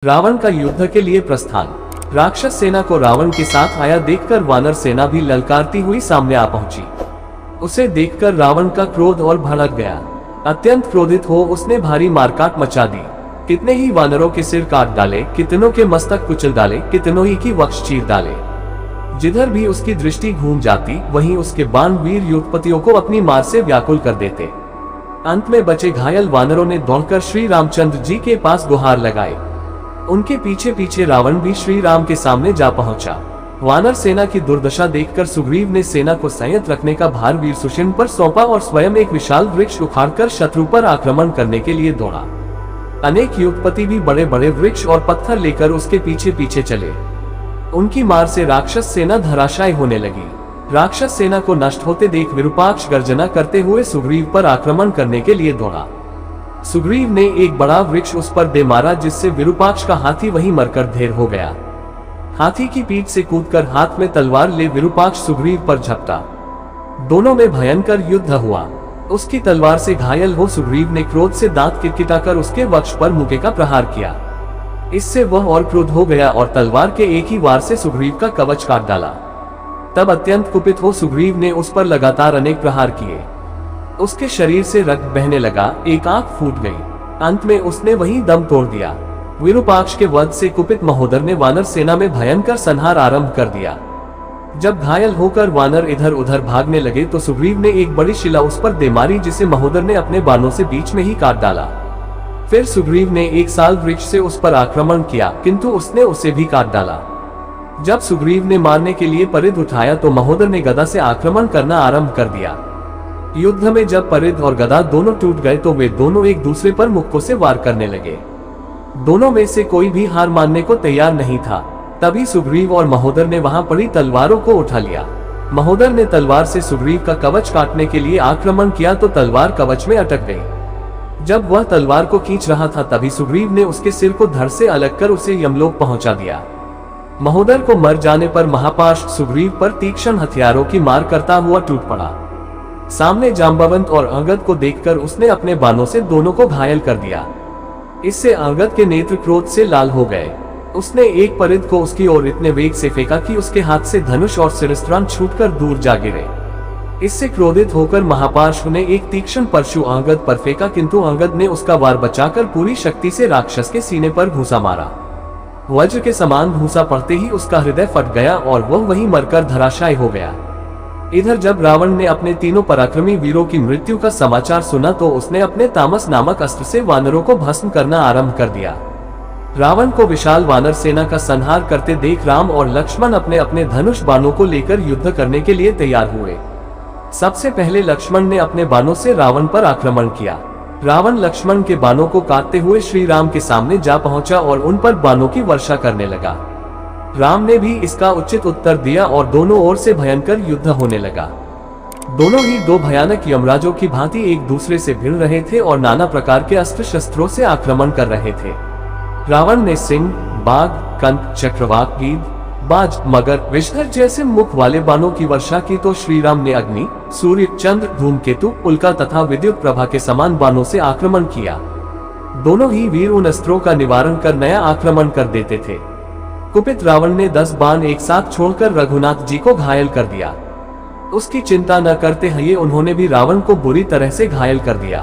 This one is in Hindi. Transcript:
रावण का युद्ध के लिए प्रस्थान। राक्षस सेना को रावण के साथ आया देखकर वानर सेना भी ललकारती हुई सामने आ पहुंची। उसे देखकर रावण का क्रोध और भड़क गया। अत्यंत क्रोधित हो उसने भारी मारकाट मचा दी। कितने ही वानरों के सिर काट डाले, कितनों के मस्तक कुचल डाले, कितनों ही की वक्ष चीर डाले। जिधर भी उसकी दृष्टि घूम जाती वहीं उसके बाण वीर युद्धपतियों को अपनी मार से व्याकुल कर देते। अंत में बचे घायल वानरों ने दौड़कर श्री रामचंद्र जी के पास गुहार लगाए। उनके पीछे पीछे रावण भी श्री राम के सामने जा पहुंचा। वानर सेना की दुर्दशा देखकर सुग्रीव ने सेना को संयत रखने का भार वीर सुषेण पर सौंपा और स्वयं एक विशाल वृक्ष उखाड़कर शत्रु पर आक्रमण करने के लिए दौड़ा। अनेक युद्धपति भी बड़े बड़े वृक्ष और पत्थर लेकर उसके पीछे पीछे चले। उनकी मार से राक्षस सेना धराशायी होने लगी। राक्षस सेना को नष्ट होते देख विरूपाक्ष गर्जना करते हुए सुग्रीव पर आक्रमण करने के लिए दौड़ा। सुग्रीव ने एक बड़ा वृक्ष उस पर दे मारा, जिससे विरूपाक्ष का हाथी वहीं मरकर ढेर हो गया। हाथी की पीठ से कूदकर हाथ में तलवार ले विरूपाक्ष सुग्रीव पर झपटा। दोनों में भयंकर युद्ध हुआ। उसकी तलवार से घायल हो सुग्रीव ने क्रोध से दांत किटकिटाकर उसके वक्ष पर मुके का प्रहार किया। इससे वह और क्रोध हो गया और तलवार के एक ही वार से सुग्रीव का कवच काट डाला। तब अत्यंत कुपित हो सुग्रीव ने उस पर लगातार अनेक प्रहार किए। उसके शरीर से रक्त बहने लगा, एक आंख फूट गई। अंत में उसने वहीं दम तोड़ दिया। विरूपाक्ष के वध से कुपित महोदर ने वानर सेना में भयंकर संहार आरंभ कर दिया। जब घायल होकर वानर इधर उधर भागने लगे तो सुग्रीव ने एक बड़ी शिला उस पर दे मारी, जिसे महोदर ने अपने बाणों से बीच में ही काट डाला। फिर सुग्रीव ने एक साल वृक्ष से उस पर आक्रमण किया, किंतु उसने उसे भी काट डाला। जब सुग्रीव ने मारने के लिए परिध उठाया तो महोदर ने गदा से आक्रमण करना आरंभ कर दिया। युद्ध में जब परिध और गदा दोनों टूट गए तो वे दोनों एक दूसरे पर मुक्कों से वार करने लगे। दोनों में से कोई भी हार मानने को तैयार नहीं था। तभी सुग्रीव और महोदर ने वहां पड़ी तलवारों को उठा लिया। महोदर ने तलवार से सुग्रीव का कवच काटने के लिए आक्रमण किया तो तलवार कवच में अटक गई। जब वह तलवार को खींच रहा था तभी सुग्रीव ने उसके सिर को धड़ से अलग कर उसे यमलोक पहुंचा दिया। महोदर को मर जाने पर महापाश सुग्रीव पर तीक्ष्ण हथियारों की मार करता हुआ टूट पड़ा। सामने जांबवंत और अंगद को देखकर उसने अपने बाणों से दोनों को घायल कर दिया। इससे अंगद के नेत्र क्रोध से लाल हो गए। उसने एक परिध को उसकी ओर इतने वेग से फेंका कि उसके हाथ से धनुष और शिरस्त्राण छूटकर दूर जा गिरे। इससे क्रोधित होकर महापार्श्व ने एक तीक्ष्ण परशु अंगद पर फेंका, किंतु अंगद ने उसका वार बचाकर पूरी शक्ति से राक्षस के सीने पर घूंसा मारा। वज्र के समान घूंसा पड़ते ही उसका हृदय फट गया और वह वहीं मरकर धराशायी हो गया। इधर जब रावण ने अपने तीनों पराक्रमी वीरों की मृत्यु का समाचार सुना तो उसने अपने तामस नामक अस्त्र से वानरों को भस्म करना आरंभ कर दिया। रावण को विशाल वानर सेना का संहार करते देख राम और लक्ष्मण अपने अपने धनुष बाणों को लेकर युद्ध करने के लिए तैयार हुए। सबसे पहले लक्ष्मण ने अपने बाणों से रावण पर आक्रमण किया। रावण लक्ष्मण के बाणों को काटते हुए श्री राम के सामने जा पहुंचा और उन पर बाणों की वर्षा करने लगा। राम ने भी इसका उचित उत्तर दिया और दोनों ओर से भयंकर युद्ध होने लगा। दोनों ही दो भयानक यमराजों की भांति एक दूसरे से भिड़ रहे थे और नाना प्रकार के अस्त्र शस्त्रों से आक्रमण कर रहे थे। रावण ने सिंह, बाघ, कंक, चक्रवाक, गीद, बाज, मगर, विषधर जैसे मुख वाले बाणों की वर्षा की तो श्री राम ने अग्नि, सूर्य, चंद्र, धूमकेतु, उल्का तथा विद्युत प्रभा के समान बाणों से आक्रमण किया। दोनों ही वीर उन अस्त्रों का निवारण कर नया आक्रमण कर देते थे। कुपित रावण ने 10 बाण एक साथ छोड़कर रघुनाथ जी को घायल कर दिया। उसकी चिंता न करते हुए उन्होंने भी रावण को बुरी तरह से घायल कर दिया।